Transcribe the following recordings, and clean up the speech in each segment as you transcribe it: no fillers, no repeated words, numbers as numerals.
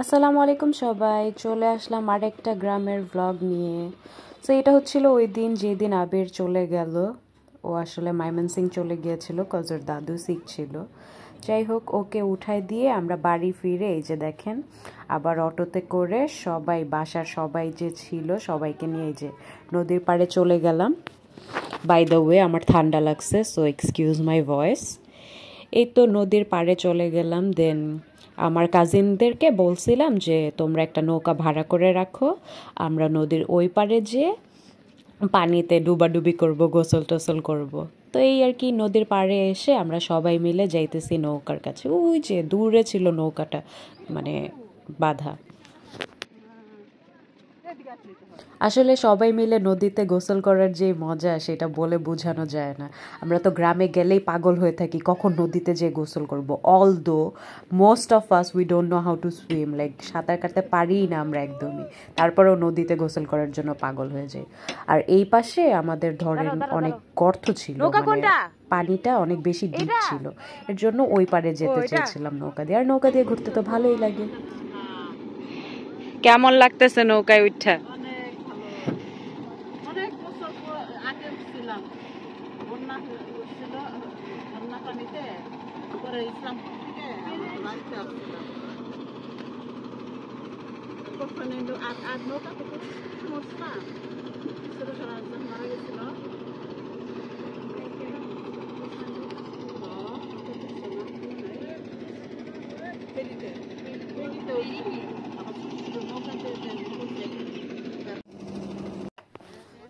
আসসালামু আলাইকুম সবাই, চলে আসলাম আরেকটা গ্রামের ব্লগ নিয়ে। তো এটা হচ্ছিল ওই দিন যেদিন আবির চলে গেল। ও আসলে ময়মনসিং চলে গিয়েছিল কজ ওর দাদু সিক ছিল। যাই হোক, ওকে উঠাই দিয়ে আমরা বাড়ি ফিরে এই যে দেখেন আবার অটোতে করে সবাই বাসার সবাই যে ছিল সবাইকে নিয়ে এই যে নদীর পাড়ে চলে গেলাম। বাই দ্য ওয়ে আমার ঠান্ডা লাগছে, সো এক্সকিউজ মাই ভয়েস। এই তো নদীর পাড়ে চলে গেলাম। দেন আমার কাজিনদেরকে বলছিলাম যে তোমরা একটা নৌকা ভাড়া করে রাখো, আমরা নদীর ওই পাড়ে যেয়ে পানিতে ডুবাডুবি করব, গোসল টোসল করব। তো এই আর কি, নদীর পাড়ে এসে আমরা সবাই মিলে যাইতেছি নৌকার কাছে। ওই যে দূরে ছিল নৌকাটা, মানে বাঁধা। আসলে সবাই মিলে নদীতে গোসল করার যে মজা সেটা বলে বোঝানো যায় না। আমরা তো গ্রামে গেলেই পাগল হয়ে থাকি কখন নদীতে যেয়ে গোসল করব। Although most of us we don't know how to swim, like সাঁতার কাটতে পারিই না আমরা একদমই, তারপরেও নদীতে গোসল করার জন্য পাগল হয়ে যাই। আর এই পাশে আমাদের ধরেন অনেক গর্ত ছিল, মানে পানিটা অনেক বেশি ডিপ ছিল, এর জন্য ওই পারে যেতে চেয়েছিলাম নৌকা দিয়ে। আর নৌকা দিয়ে ঘুরতে তো ভালোই লাগে। কেমন লাগতেছে নৌকায় উঠা?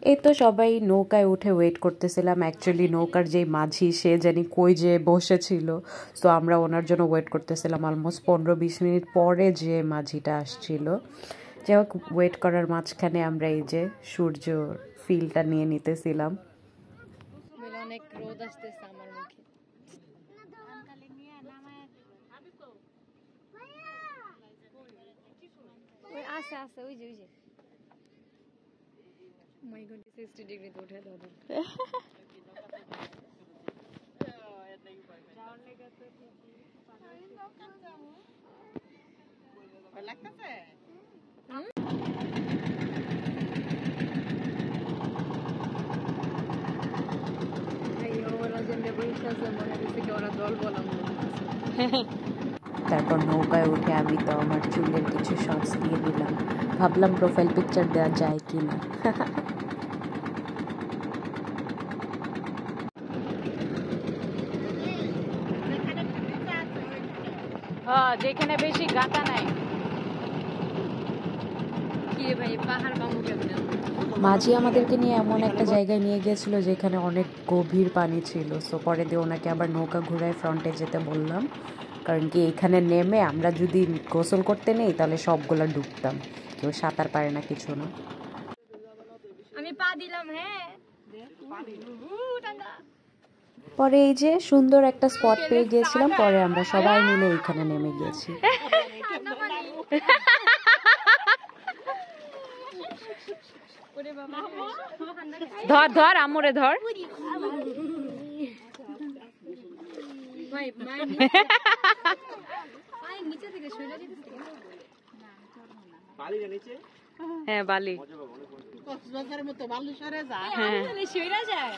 এই তো সবাই নৌকায় উঠে ওয়েট করতেছিলাম। অ্যাকচুয়ালি নৌকার যেই মাঝি সে জানি কই যে বসেছিল, তো আমরা ওনার জন্য ওয়েট করতেছিলাম অলমোস্ট 15-20 মিনিট পরে যে মাঝিটা আসছিল। যাই হোক, ওয়েট করার মাঝখানে আমরা এই যে সূর্য ফিলটা নিয়ে নিতেছিলাম। অনেক রোদ আসতেছে আমার মুখে। ওই আসে আসে ওই যে মাই গড 60 ডিগ্রিতে উঠে দাদা। লাগতেছে তারপর নৌকায় উঠে আমি তো আমার চুলের কিছু শর্টস দিয়ে দিলাম, ভাবলাম প্রোফাইল পিকচার দেওয়া যায় কি না। যেখানে বেশি গাতা নাই। কি রে ভাই, পাহাড় বামু কেমনে? মাঝি আমাদেরকে নিয়ে এমন একটা জায়গায় নিয়ে গিয়েছিল যেখানে অনেক গভীর পানি ছিল। সো পরে দিয়ে ওনাকে আবার নৌকা ঘুরায় ফ্রন্টে যেতে বললাম, কারণ কি এখানে নেমে আমরা যদি গোসল করতে নেই তাহলে সবগুলা ডুবতাম, কেউ সাঁতার পারে না, কিছু না। আমি পা দিলাম। হ্যাঁ পরে এই যে সুন্দর একটা স্পট পেয়ে গিয়েছিলাম, পরে আমরা সবাই মিলে এইখানে নেমে গিয়েছি। ধর ধর আমরে ধর। হ্যাঁ বালি, কক্সবাজারের মতো বালি সরে যায়। হ্যাঁ সরে যায়।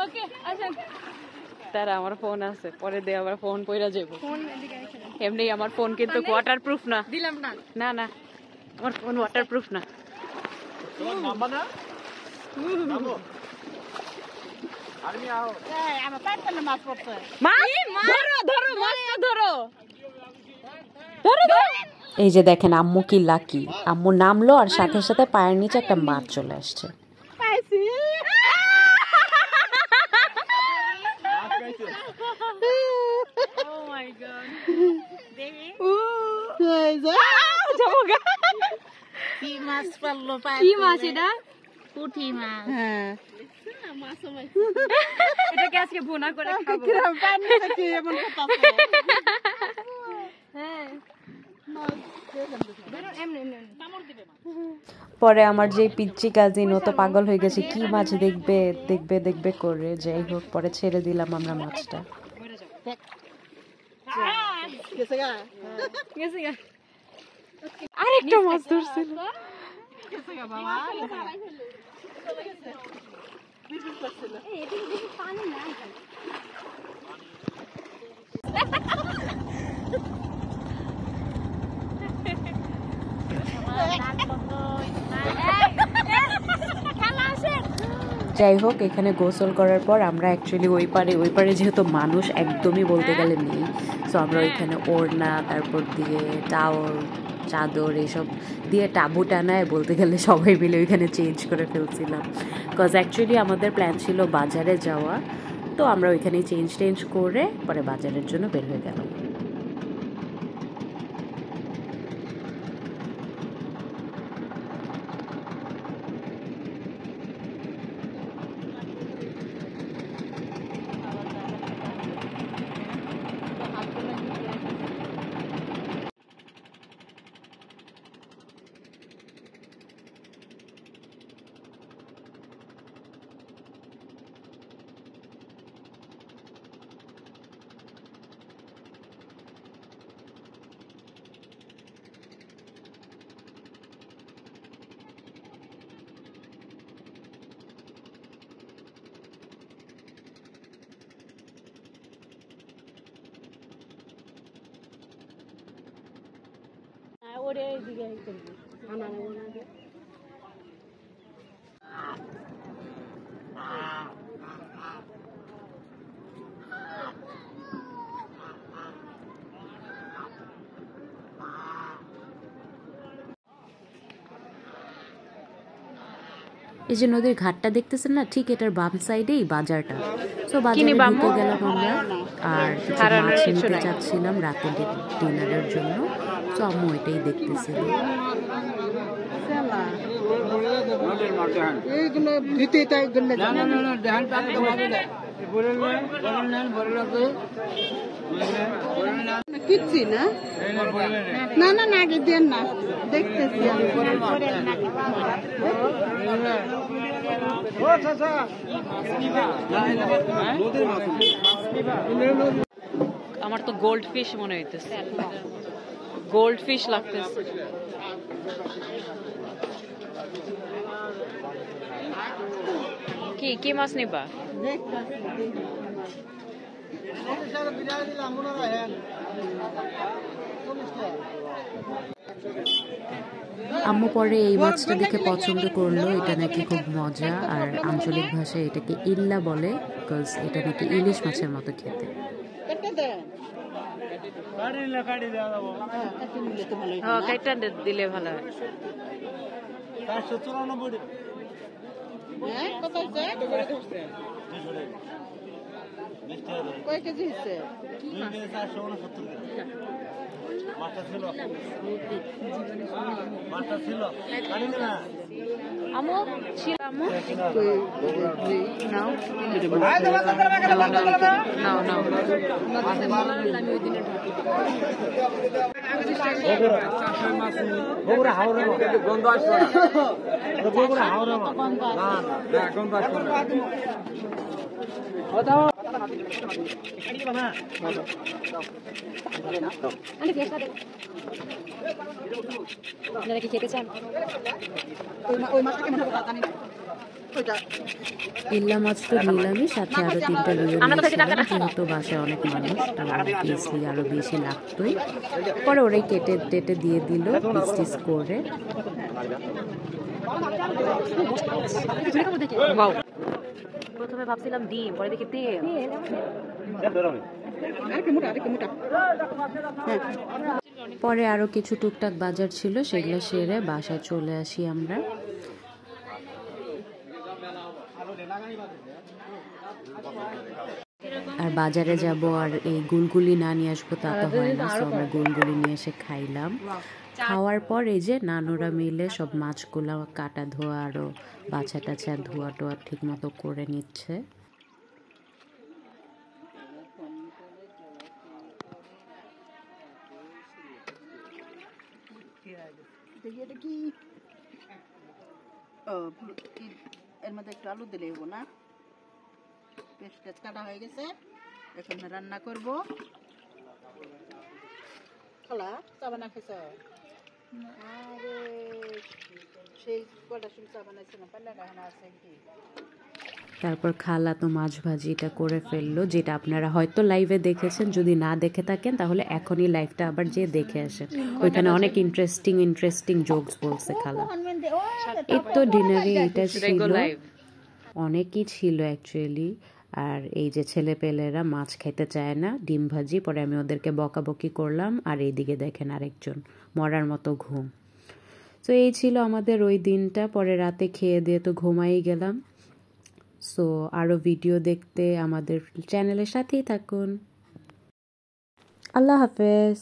ওকে আচ্ছা, তারা আমার ফোন আছে, পরে দিয়ে আবার ফোন পয়রা যাবো। এমনি আমার ফোন কিন্তু ওয়াটারপ্রুফ না। দিলাম না না না, আমার ফোন ওয়াটারপ্রুফ না। তোমার নাম্বার না নামো আমি আও এই আমার পাইতে মাছ পড়ছে। মাছ ধরো ধরো, মাছটা ধরো ধরো ধরো। এই যে দেখেন আম্মু কি লাকি, আম্মু নামলো আর সাথে সাথে পায়ের নিচে একটা মাছ চলে আসছে। পাইছি মাছ পাইছো। ও মাই গড দেখি এই যে যাবোগা। কি মাছ পাললো পাই। কি মাছ এটা? পুঁটি মাছ। হ্যাঁ মাছ পাইছি। এটাকে আজকে ভুনা করে খাবো। কিরম পানি থেকে এমন কথা আছে। হ্যাঁ পরে আমার যে পিচ্চি কাজিন ও তো পাগল হয়ে গেছে, কি মাছ দেখবে দেখবে দেখবে করে। যাই হোক, পরে ছেড়ে দিলাম আমরা মাছটা। আরেকটা মাছ ধরছিল। যাই হোক, এখানে গোসল করার পর আমরা অ্যাকচুয়ালি ওই পারে যেহেতু মানুষ একদমই বলতে গেলে নেই, সো আমরা ওইখানে ওড়না, তারপর দিয়ে টাওয়াল, চাদর এসব দিয়ে টাবু টানায় বলতে গেলে সবাই মিলে ওইখানে চেঞ্জ করে ফেলছিলাম। বিকজ অ্যাকচুয়ালি আমাদের প্ল্যান ছিল বাজারে যাওয়া, তো আমরা ওইখানেই চেঞ্জ করে পরে বাজারের জন্য বের হয়ে গেলাম। এই যে নদীর ঘাটটা দেখতেছেন না, ঠিক এটার বাম সাইডেই বাজারটা। তো বাজারে ঢুকে গেলাম আমরা, আর কিছু মাছ নিতে চাচ্ছিলাম রাতের ডিনারের জন্য। তো আম্মু এটাই দেখতেছিল। কিচ্ছি না না না না আগে দেন না, দেখতেছি আমার তো গোল্ড ফিশ মনে হইতেছে, গোল্ড ফিশ লাগতেছে। কি মাছ নিবা? আম্মু পরে এই মাছটা দেখে পছন্দ করলো, এটা নাকি খুব মজা, আর আঞ্চলিক ভাষায় এটাকে ইল্লা বলে, বিকজ এটা নাকি ইলিশ মাছের মতো খেতে। দিলে ভালো হয়। কয় কেজি হচ্ছে? আমু ছিল, আমু নাও নাও বগুড়া হাওড়া গন্ধ আসবে না, বগুড়া হাওড়া না না গন্ধ আসবে না। আপনারা কি খেতে চান? ইল্লা মাছ তো নিলামই, সাথে আরো 3টা যেহেতু বাসায় অনেক মানুষ, অবভিয়াসলি আরো বেশি লাগতোই। পরে ওরাই কেটে দিয়ে দিল পিস করে। প্রথমে ভাবছিলাম ডিম, পরে দেখি তেল। পরে আরো কিছু টুকটাক বাজার ছিল, সেগুলো সেরে বাসায় চলে আসি আমরা। আর বাজারে যাব আর এই গুলগুলি না নিয়ে আসবো তা তো হয় না, তো আমরা গুলগুলি নিয়ে এসে খাইলাম। খাওয়ার পর এই যে নানুরা মিলে সব মাছগুলো কাটা ধোয়া আরো বাছা টাছা ধোয়া টোয়া ঠিক মতো করে নিচ্ছে। এর মধ্যে একটু আলু দিলে হবো না পেঁয়াজ টেজ কাটা হয়ে গেছে এখন রান্না করব খোলা চা বানা খেয়েছ আরে সেই কটা শুন চা বানাইছে না পাল্লা রান্না আছে কি তারপর খালা তো মাছ ভাজিটা করে ফেললো, যেটা আপনারা হয়তো লাইভে দেখেছেন। যদি না দেখে থাকেন তাহলে এখনই লাইভটা আবার যে দেখে আসেন, ওইখানে অনেক ইন্টারেস্টিং জোকস বলছে খালা। এই তো ডিনারে এটা ছিল, অনেকই ছিল অ্যাকচুয়ালি। আর এই যে ছেলেপেলেরা মাছ খেতে চায় না, ডিম ভাজি, পরে আমি ওদেরকে বকাবকি করলাম। আর এইদিকে দেখেন আরেকজন মরার মতো ঘুম। তো এই ছিল আমাদের ওই দিনটা। পরে রাতে খেয়ে দিয়ে তো ঘুমাই গেলাম। সো আরও ভিডিও দেখতে আমাদের চ্যানেলের সাথেই থাকুন। আল্লাহ হাফেজ।